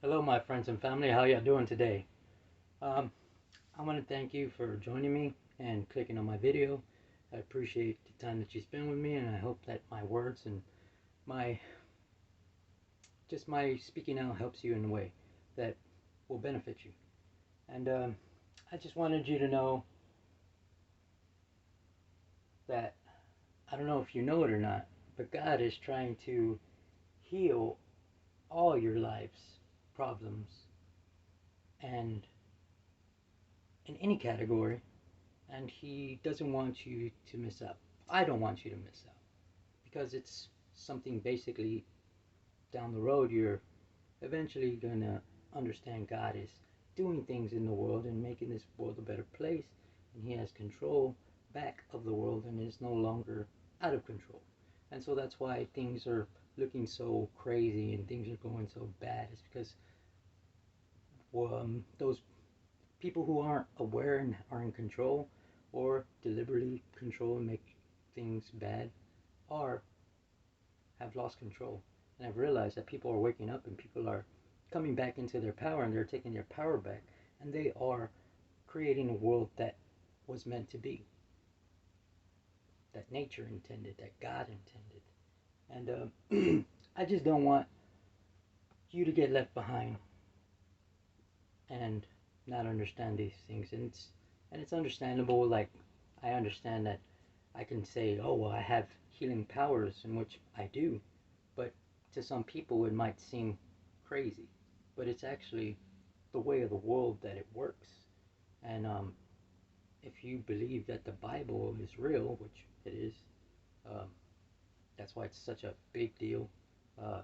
Hello, my friends and family. How y'all doing today? Um, I want to thank you for joining me and clicking on my video. I appreciate the time that you spend with me, and I hope that my words and my my speaking out helps you in a way that will benefit you. And I just wanted you to know that I don't know if you know it or not, but God is trying to heal all your life's problems and in any category, and He doesn't want you to miss out. I don't want you to miss out because it's something basically down the road you're eventually going to understand God is doing things in the world and making this world a better place, and He has control back of the world and is no longer out of control. And so that's why things are looking so crazy and things are going so bad. It's because those people who aren't aware and are in control or deliberately control and make things bad are have lost control. And I've realized that people are waking up and people are coming back into their power and they're taking their power back and they are creating a world that was meant to be, that nature intended, that God intended. And I just don't want you to get left behind and not understand these things. And it's understandable. Like I understand that I can say, oh well, I have healing powers, in which I do, but to some people it might seem crazy, but it's actually the way of the world that it works. And if you believe that the Bible is real, which it is, um, that's why it's such a big deal. Uh,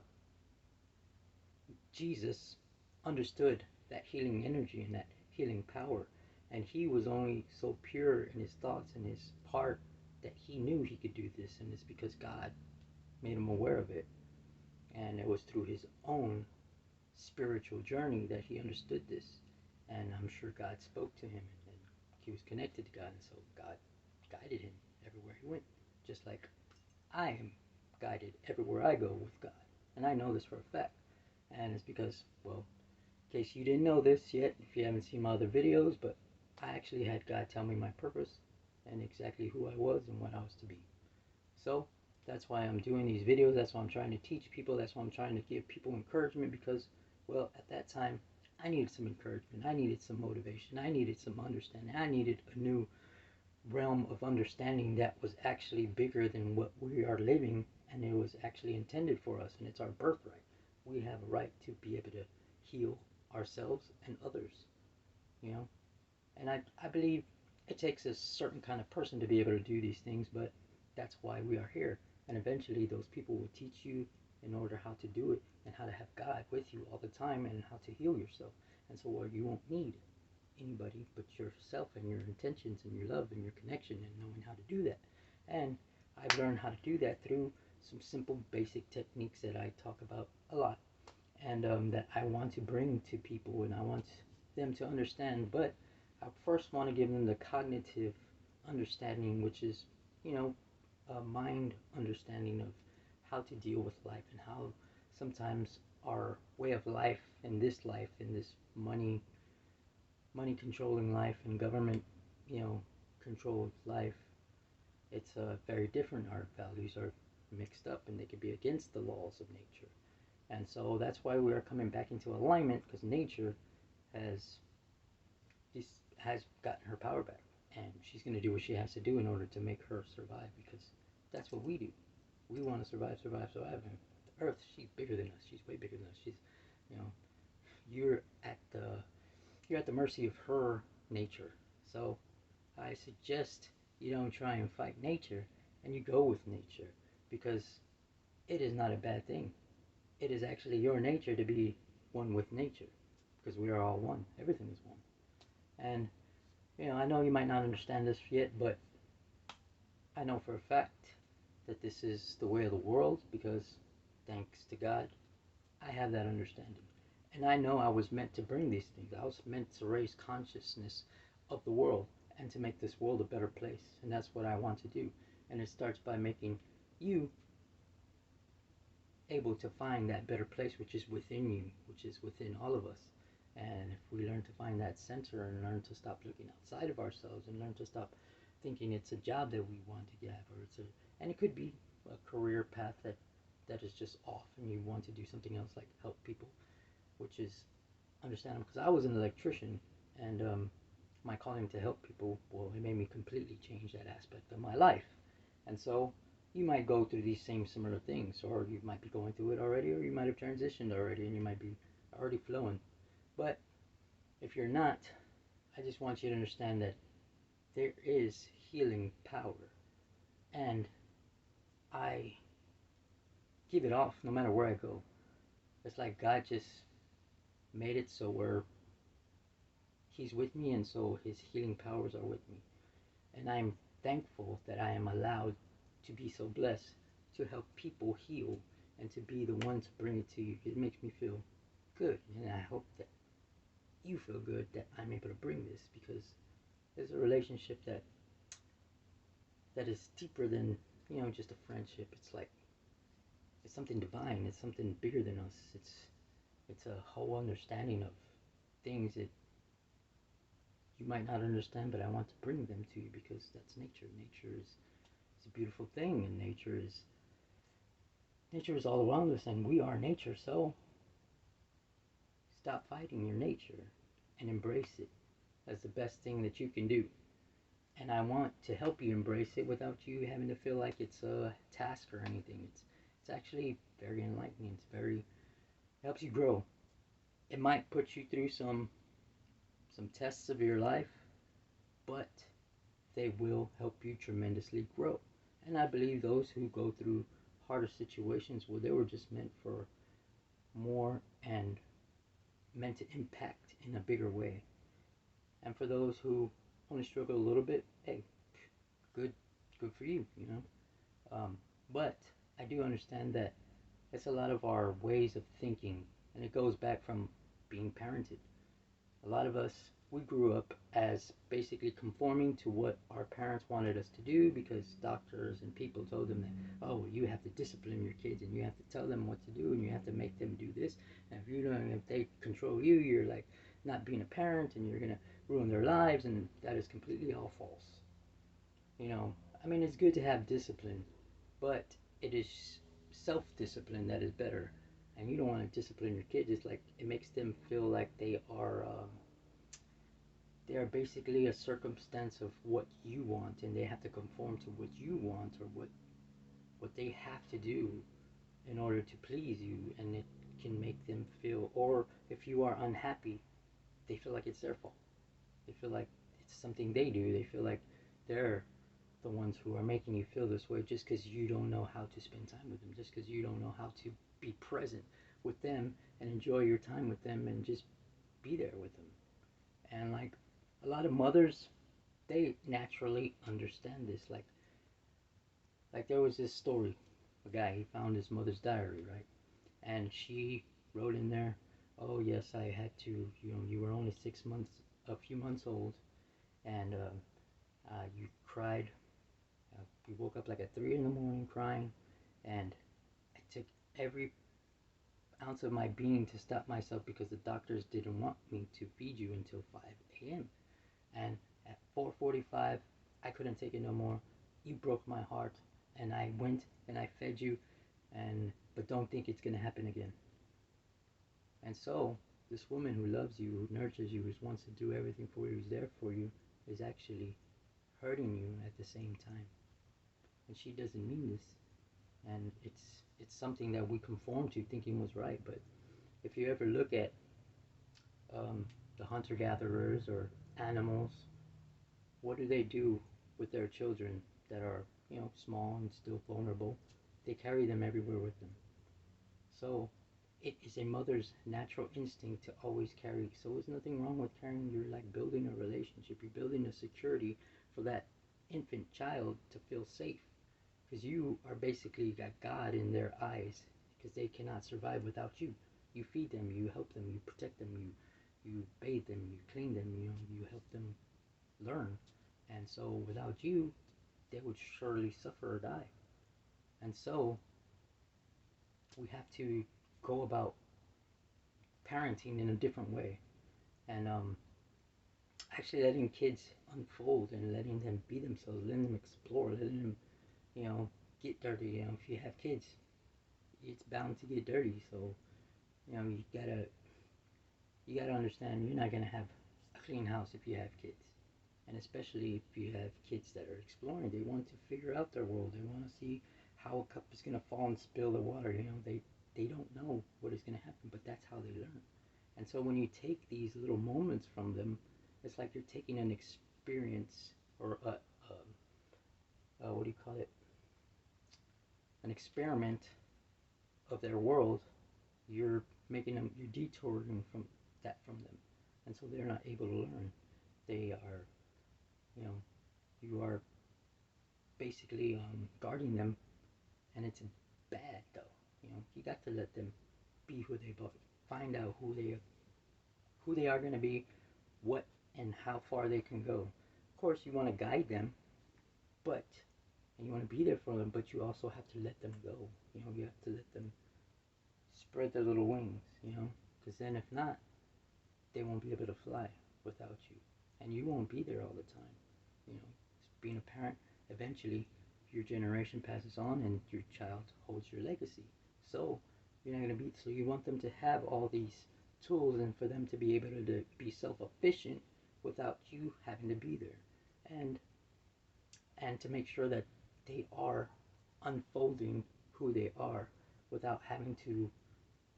Jesus understood that healing energy and that healing power, and he was only so pure in his thoughts and his heart that he knew he could do this, and it's because God made him aware of it. And it was through his own spiritual journey that he understood this. And I'm sure God spoke to him and he was connected to God. And so God guided him everywhere he went, just like I am guided everywhere I go with God. And I know this for a fact. And it's because, well, in case you didn't know this yet, if you haven't seen my other videos, but I actually had God tell me my purpose and exactly who I was and what I was to be. So that's why I'm doing these videos. That's why I'm trying to teach people. That's why I'm trying to give people encouragement because, well, at that time, I needed some encouragement. I needed some motivation. I needed some understanding. I needed a new realm of understanding that was actually bigger than what we are living, and it was actually intended for us, and it's our birthright. We have a right to be able to heal ourselves and others, you know? And I believe it takes a certain kind of person to be able to do these things, but that's why we are here. And eventually, those people will teach you in order how to do it and how to have God with you all the time and how to heal yourself. And so, well, you won't need anybody but yourself and your intentions and your love and your connection and knowing how to do that. And I've learned how to do that through some simple, basic techniques that I talk about a lot and that I want to bring to people and I want them to understand. But I first want to give them the cognitive understanding, which is, you know, a mind understanding of how to deal with life and how sometimes our way of life, in this money controlling life and government, you know, controlled life, it's very different. Our values are mixed up and they can be against the laws of nature. And so that's why we are coming back into alignment because nature has has gotten her power back, and she's going to do what she has to do in order to make her survive because that's what we do. We want to survive, survive, survive. And the Earth, she's bigger than us. She's way bigger than us. She's, you know, you're at the you're at the mercy of her nature. So I suggest you don't try and fight nature, and you go with nature because it is not a bad thing. It is actually your nature to be one with nature because we are all one. Everything is one. And I know you might not understand this yet, but I know for a fact that this is the way of the world because, thanks to God, I have that understanding. And I know I was meant to bring these things. I was meant to raise consciousness of the world and to make this world a better place. And that's what I want to do. And it starts by making you able to find that better place which is within you, which is within all of us. And if we learn to find that center and learn to stop looking outside of ourselves and learn to stop thinking it's a job that we want to get, or it's a, and it could be a career path that is just off and you want to do something else like help people, which is understandable because I was an electrician and my calling to help people, well, it made me completely change that aspect of my life. And so you might go through these same similar things, or you might be going through it already, or you might have transitioned already and you might be already flowing. But if you're not, I just want you to understand that there is healing power. And I give it off no matter where I go. It's like God just made it so where He's with me, and so His healing powers are with me. And I'm thankful that I am allowed to be so blessed to help people heal and to be the one to bring it to you. It makes me feel good, and I hope that you feel good that I'm able to bring this, because there's a relationship that is deeper than, you know, just a friendship. It's like it's something divine. It's something bigger than us. It's a whole understanding of things that you might not understand, but I want to bring them to you because that's nature. Nature is a beautiful thing, and nature is all around us, and we are nature. So stop fighting your nature and embrace it as the best thing that you can do. And I want to help you embrace it without you having to feel like it's a task or anything. It's actually very enlightening. It's very, it helps you grow. It might put you through some tests of your life, but they will help you tremendously grow. And I believe those who go through harder situations, well, they were just meant for more and meant to impact in a bigger way. And for those who only struggle a little bit, hey, good, good for you, you know. But I do understand that it's a lot of our ways of thinking, and it goes back from being parented. A lot of us, we grew up as basically conforming to what our parents wanted us to do because doctors and people told them that, oh, you have to discipline your kids and you have to tell them what to do and you have to make them do this. And if you don't, if they control you, you're like not being a parent and you're gonna ruin their lives, and that is completely all false. You know, I mean, it's good to have discipline, but it is self-discipline that is better. And you don't want to discipline your kids. It's like it makes them feel like they are basically a circumstance of what you want, and they have to conform to what you want or what they have to do in order to please you, and it can make them feel, or if you are unhappy, they feel like it's their fault. They feel like it's something they do. They feel like they're the ones who are making you feel this way just because you don't know how to spend time with them, just because you don't know how to be present with them and enjoy your time with them and just be there with them. And like a lot of mothers, they naturally understand this. Like there was this story, a guy, he found his mother's diary, right? And she wrote in there, oh yes, I had to, you know, you were only 6 months, a few months old, and you cried. You woke up like at 3 in the morning crying, and I took every ounce of my being to stop myself because the doctors didn't want me to feed you until 5 a.m. And at 4:45, I couldn't take it no more. You broke my heart, and I went and I fed you, and but don't think it's gonna happen again. And so this woman who loves you, who nurtures you, who wants to do everything for you, who's there for you, is actually hurting you at the same time. And she doesn't mean this. And it's something that we conform to thinking was right. But if you ever look at the hunter-gatherers or animals, what do they do with their children that are, you know, small and still vulnerable? They carry them everywhere with them. So it is a mother's natural instinct to always carry. So there's nothing wrong with carrying. You're like building a relationship. You're building a security for that infant child to feel safe, because you are basically got God in their eyes, because they cannot survive without you. You feed them, you help them, you protect them, you bathe them, you clean them, you help them learn. And so without you, they would surely suffer or die. And so we have to go about parenting in a different way, and actually letting kids unfold and letting them be themselves, letting them explore, letting them, you know, get dirty. You know, if you have kids, it's bound to get dirty. So, you know, you gotta understand you're not gonna have a clean house if you have kids, and especially if you have kids that are exploring. They want to figure out their world. They want to see how a cup is gonna fall and spill the water. You know, they don't know what is gonna happen, but that's how they learn. And so when you take these little moments from them, it's like you're taking an experience or what do you call it? An experiment of their world. You're making them, you're detouring from them, and so they're not able to learn. They are, you know, you are basically guarding them, and it's bad though. You know, you got to let them be who they are, find out who they are going to be, what and how far they can go. Of course, you want to guide them, but and you want to be there for them, but you also have to let them go. You know, you have to let them spread their little wings. You know, because then if not, they won't be able to fly without you, and you won't be there all the time. You know, being a parent, eventually your generation passes on, and your child holds your legacy. So you're not going to be. So you want them to have all these tools, and for them to be able to be self-efficient without you having to be there, and to make sure that they are unfolding who they are without having to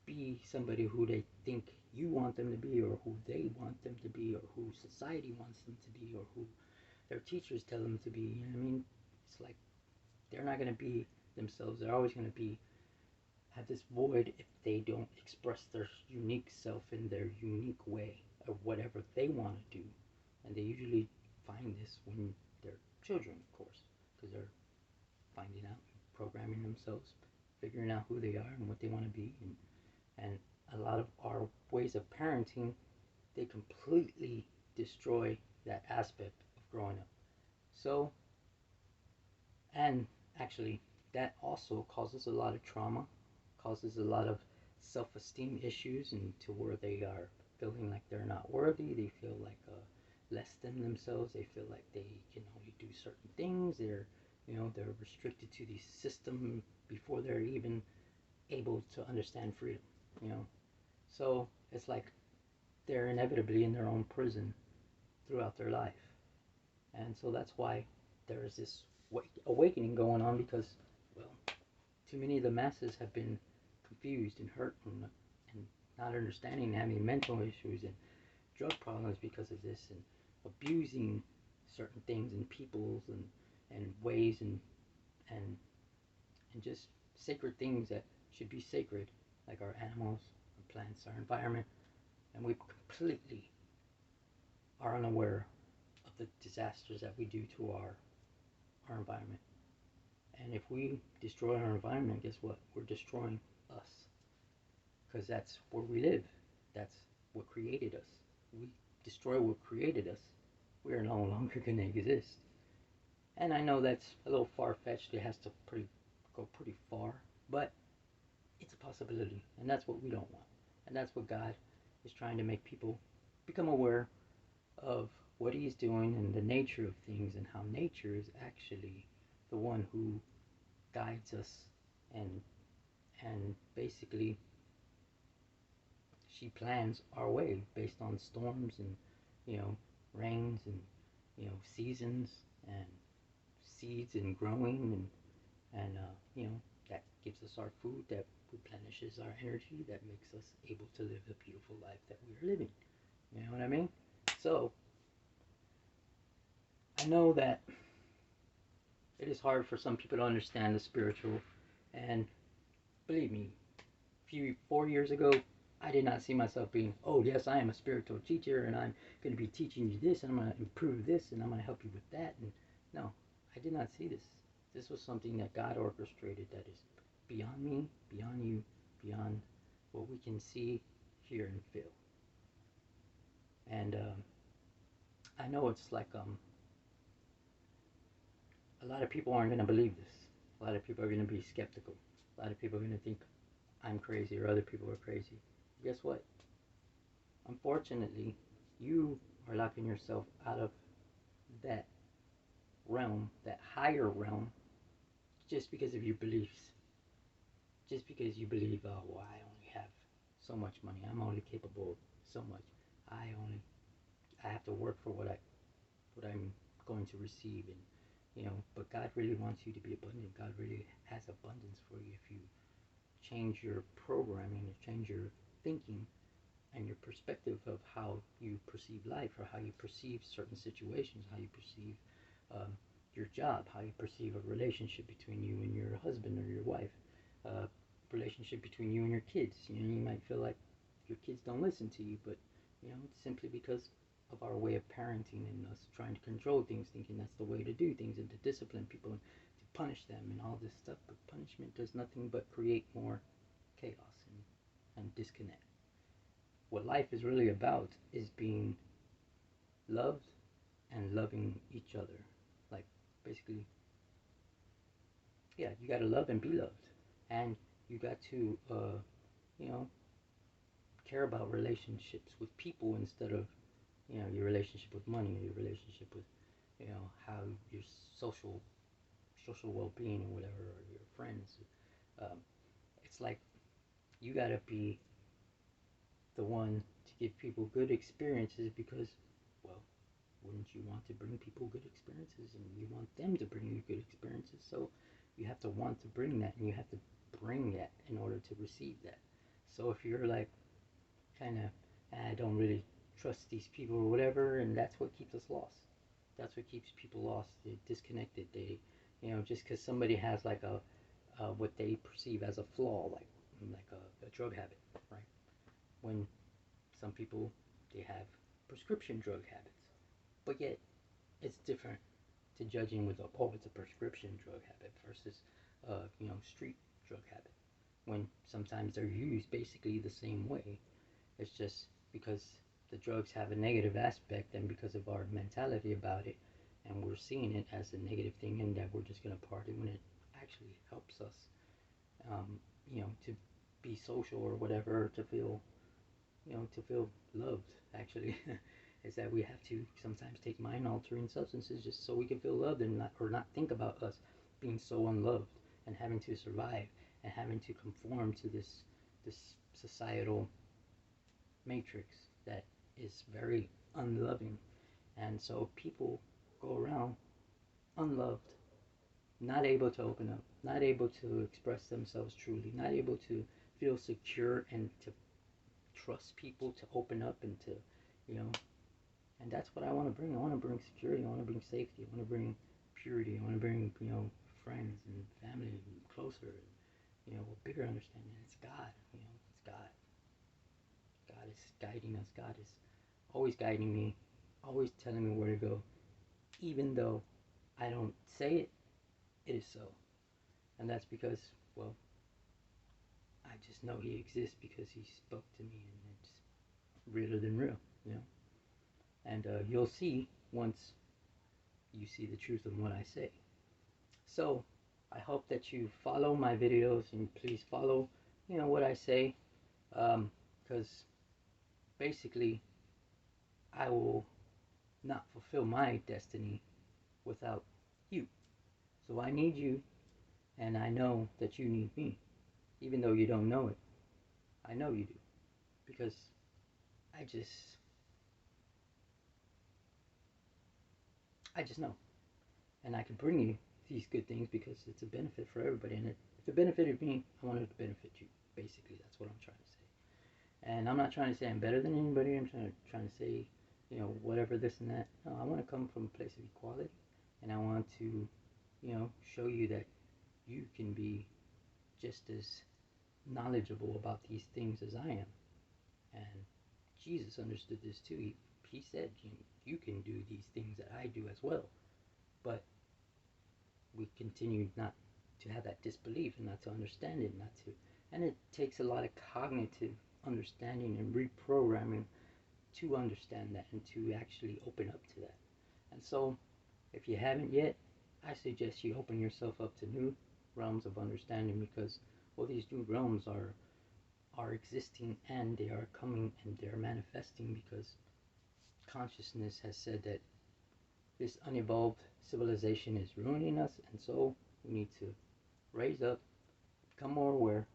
be somebody who they think you want them to be, or who they want them to be, or who society wants them to be, or who their teachers tell them to be. You know what I mean? It's like they're not going to be themselves. They're always going to be have this void if they don't express their unique self in their unique way of whatever they want to do. And they usually find this when they're children, of course, because they're finding out, programming themselves, figuring out who they are and what they want to be. And a lot of our ways of parenting, they completely destroy that aspect of growing up. So, and actually, that also causes a lot of trauma, causes a lot of self-esteem issues, and to where they are feeling like they're not worthy. They feel like less than themselves. They feel like they can only do certain things. They're restricted to the system before they're even able to understand freedom. You know, so it's like they're inevitably in their own prison throughout their life, and so that's why there is this awakening going on, because, well, too many of the masses have been confused and hurt, and not understanding, having mental issues and drug problems because of this, and abusing certain things and peoples and ways, and and just sacred things that should be sacred, like our animals, our plants, our environment, and we completely are unaware of the disasters that we do to our environment. And if we destroy our environment, guess what? We're destroying us, because that's where we live. That's what created us. We destroy what created us, we are no longer going to exist. And I know that's a little far-fetched. It has to go pretty far, but it's a possibility, and that's what we don't want. And that's what God is trying to make people become aware of, what He's doing and the nature of things, and how nature is actually the one who guides us, and basically she plans our way based on storms, and rains, and seasons, and seeds, and growing, and that gives us our food, that replenishes our energy, that makes us able to live the beautiful life that we are living. You know what I mean? So I know that it is hard for some people to understand the spiritual, and believe me, 4 years ago, I did not see myself being, oh yes, I am a spiritual teacher, and I'm going to be teaching you this, and I'm going to improve this, and I'm going to help you with that. And no, I did not see this. This was something that God orchestrated, that is beyond me, beyond you, beyond what we can see, hear, and feel. And I know it's like a lot of people aren't going to believe this. A lot of people are going to be skeptical. A lot of people are going to think, I'm crazy or other people are crazy. Guess what? Unfortunately, you are locking yourself out of that realm, that higher realm, just because of your beliefs. Just because you believe, oh, well, I only have so much money. I'm only capable of so much. I only I have to work for what I'm going to receive, and but God really wants you to be abundant. God really has abundance for you if you change your programming, change your thinking and your perspective of how you perceive life, or how you perceive certain situations, how you perceive um, your job, how you perceive a relationship between you and your husband or your wife, relationship between you and your kids. You might feel like your kids don't listen to you, but it's simply because of our way of parenting and us trying to control things, thinking that's the way to do things and to discipline people and to punish them and all this stuff. But punishment does nothing but create more chaos and disconnect. What life is really about is being loved and loving each other. Like, basically, yeah, you got to love and be loved. And you got to, you know, care about relationships with people instead of, your relationship with money, or your relationship with, how your social social well-being or whatever, or your friends. Um, it's like you got to be the one to give people good experiences because, well, wouldn't you want to bring people good experiences, and you want them to bring you good experiences? So you have to want to bring that, and you have to bring that in order to receive that. So if you're like kind of, I don't really trust these people or whatever, and that's what keeps us lost. That's what keeps people lost. They're disconnected. They, just because somebody has like what they perceive as a flaw, like a drug habit, right? When some people, they have prescription drug habits, but yet it's different to judging with it's a prescription drug habit versus street drug habit, when sometimes they're used basically the same way. It's just because the drugs have a negative aspect, and because of our mentality about it, and we're seeing it as a negative thing, and that we're just going to party, when it actually helps us, to be social or whatever, to feel loved, actually. Is that we have to sometimes take mind altering substances just so we can feel loved, and not think about us being so unloved and having to survive and having to conform to this societal matrix that is very unloving. And so people go around unloved, not able to open up, not able to express themselves truly, not able to feel secure and to trust people, to open up and to, you know, and that's what I want to bring. I want to bring security. I want to bring safety. I want to bring purity. I want to bring, friends and family and closer, and, a bigger understanding. It's God. It's God. God is guiding us. God is always guiding me, always telling me where to go, even though I don't say it. It is so, and that's because, well, I just know He exists because He spoke to me, and it's realer than real, you know. And you'll see once you see the truth of what I say. So I hope that you follow my videos, and please follow, what I say, because basically I will not fulfill my destiny without you. So I need you, and I know that you need me, even though you don't know it. I know you do, because I just, I just know, and I can bring you these good things because it's a benefit for everybody. And if it benefited me, I wanted to benefit you. Basically, that's what I'm trying to say. And I'm not trying to say I'm better than anybody. I'm trying to say, whatever this and that. No, I want to come from a place of equality, and I want to, show you that you can be just as knowledgeable about these things as I am. And Jesus understood this too. He said, you can do these things that I do as well. But we continue not to have that disbelief and not to understand it, and it takes a lot of cognitive understanding and reprogramming to understand that and to actually open up to that. And so, if you haven't yet, I suggest you open yourself up to new realms of understanding, because, well, these new realms are are existing and they are coming and they're manifesting because consciousness has said that this unevolved civilization is ruining us, and so we need to raise up, become more aware,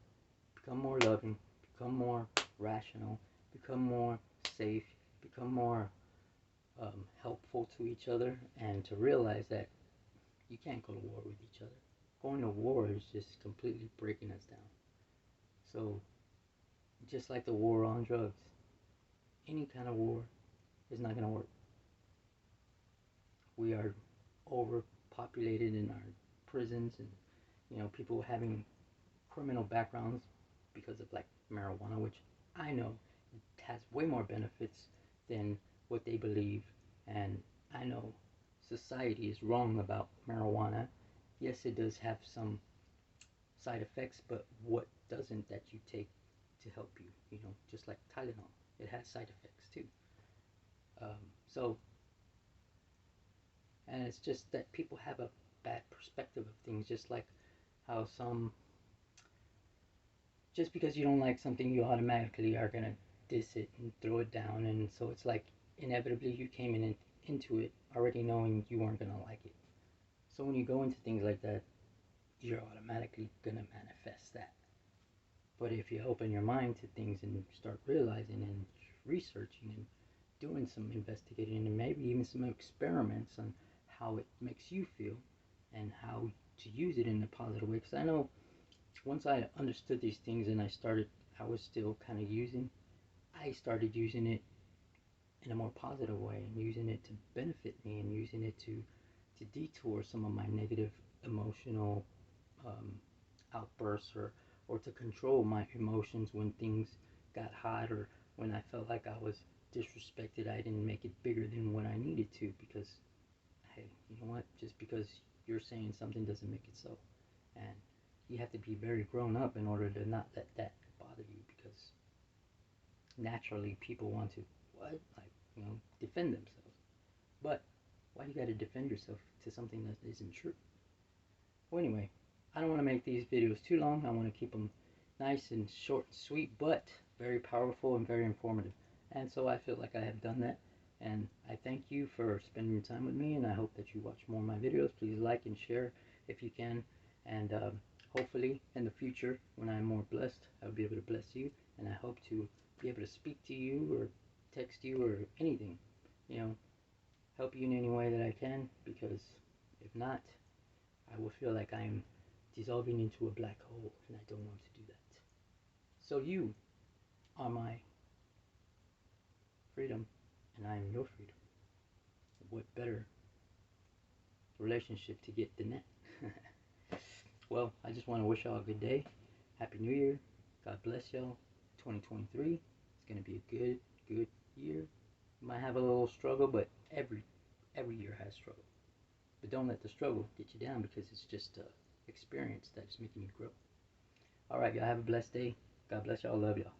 become more loving, become more rational, become more safe, become more helpful to each other, and to realize that you can't go to war with each other. Going to war is just completely breaking us down. So, just like the war on drugs, any kind of war is not going to work. We are overpopulated in our prisons, and people having criminal backgrounds because of like marijuana, which I know has way more benefits than what they believe. And I know society is wrong about marijuana. Yes, it does have some side effects, but what doesn't that you take to help you? Just like Tylenol, it has side effects too. So, and it's just that people have a bad perspective of things, just like how just because you don't like something, you automatically are gonna diss it and throw it down, and so it's like inevitably you came into it already knowing you weren't gonna like it. So when you go into things like that, you're automatically gonna manifest that. But if you open your mind to things and start realizing and researching and doing some investigating and maybe even some experiments on how it makes you feel and how to use it in a positive way, because I know once I understood these things and I was still kind of I started using it in a more positive way and using it to benefit me and using it to detour some of my negative emotional um, outbursts, or to control my emotions when things got hot, or when I felt like I was disrespected. I didn't make it bigger than what I needed to, because hey, you know what? Just because you're saying something doesn't make it so. And you have to be very grown up in order to not let that bother you, because naturally people want to defend themselves. But why do you got to defend yourself to something that isn't true? Well, anyway, I don't want to make these videos too long. I want to keep them nice and short and sweet, but very powerful and very informative. And so I feel like I have done that. And I thank you for spending time with me, and I hope that you watch more of my videos. Please like and share if you can. And hopefully in the future, when I'm more blessed, I'll be able to bless you. And I hope to be able to speak to you or text you or anything, help you in any way that I can, because if not, I will feel like I'm dissolving into a black hole, and I don't want to do that. So you are my freedom, and I am your freedom. What better relationship to get than that? Well, I just want to wish y'all a good day. Happy New Year. God bless y'all. 2023 is going to be a good year. You might have a little struggle, but every year has struggle. But don't let the struggle get you down, because it's just experience that's making you grow. All right, y'all have a blessed day. God bless y'all. Love y'all.